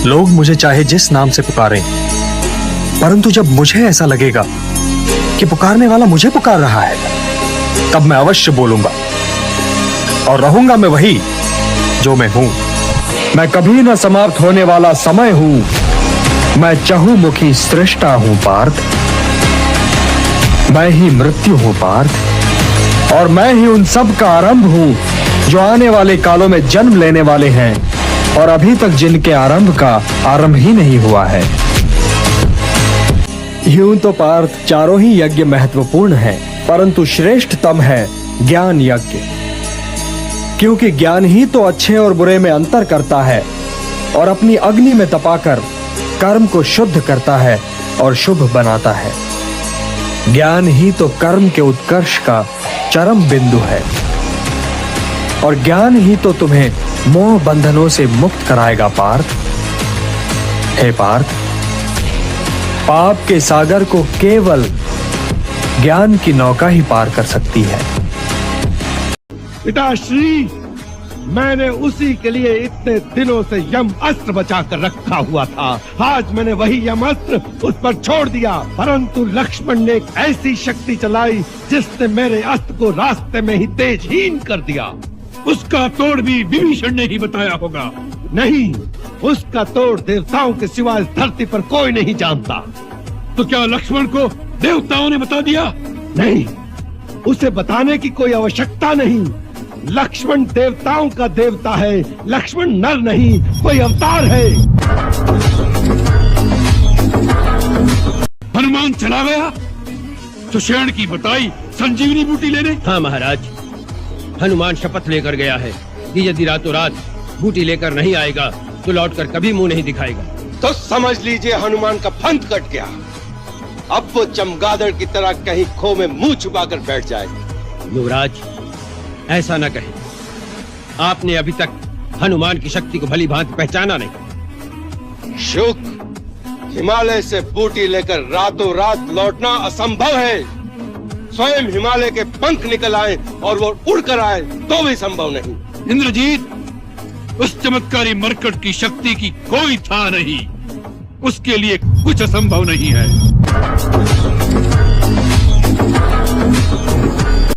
लोग मुझे चाहे जिस नाम से पुकारें, परंतु जब मुझे ऐसा लगेगा कि पुकारने वाला मुझे पुकार रहा है, तब मैं अवश्य बोलूंगा और रहूंगा मैं वही जो मैं हूं। मैं कभी न समाप्त होने वाला समय हूं। मैं चहुमुखी सृष्टा हूं पार्थ। मैं ही मृत्यु हूं पार्थ, और मैं ही उन सब का आरंभ हूं जो आने वाले कालों में जन्म लेने वाले हैं और अभी तक जिनके आरंभ का आरंभ ही नहीं हुआ है। यूं तो पार्थ चारों ही यज्ञ महत्वपूर्ण हैं, परंतु श्रेष्ठतम है ज्ञान यज्ञ, क्योंकि ज्ञान ही तो अच्छे और बुरे में अंतर करता है और अपनी अग्नि में तपाकर कर्म को शुद्ध करता है और शुभ बनाता है। ज्ञान ही तो कर्म के उत्कर्ष का चरम बिंदु है, और ज्ञान ही तो तुम्हें मोह बंधनों से मुक्त कराएगा पार्थ। हे पार्थ, पाप के सागर को केवल ज्ञान की नौका ही पार कर सकती है। पिताश्री, मैंने उसी के लिए इतने दिनों से यम अस्त्र बचा कर रखा हुआ था। आज मैंने वही यम अस्त्र उस पर छोड़ दिया, परंतु लक्ष्मण ने एक ऐसी शक्ति चलाई जिसने मेरे अस्त्र को रास्ते में ही तेजहीन कर दिया। उसका तोड़ भी विभीषण ने ही बताया होगा। नहीं, उसका तोड़ देवताओं के सिवा इस धरती पर कोई नहीं जानता। तो क्या लक्ष्मण को देवताओं ने बता दिया? नहीं, उसे बताने की कोई आवश्यकता नहीं। लक्ष्मण देवताओं का देवता है। लक्ष्मण नर नहीं, कोई अवतार है। हनुमान चला गया सुषेण की बताई संजीवनी बूटी लेने। हाँ महाराज, हनुमान शपथ लेकर गया है कि यदि रातों रात बूटी लेकर नहीं आएगा तो लौटकर कभी मुंह नहीं दिखाएगा। तो समझ लीजिए हनुमान का फंद कट गया। अब वो चमगादड़ की तरह कहीं खो में मुंह छुपाकर बैठ जाएगा। युवराज, ऐसा न कहें। आपने अभी तक हनुमान की शक्ति को भली भांति पहचाना नहीं। शुक, हिमालय से बूटी लेकर रातों रात लौटना असंभव है। स्वयं हिमालय के पंख निकल आए और वो उड़कर आए तो भी संभव नहीं। इंद्रजीत, उस चमत्कारी मरकट की शक्ति की कोई था नहीं। उसके लिए कुछ असंभव नहीं है।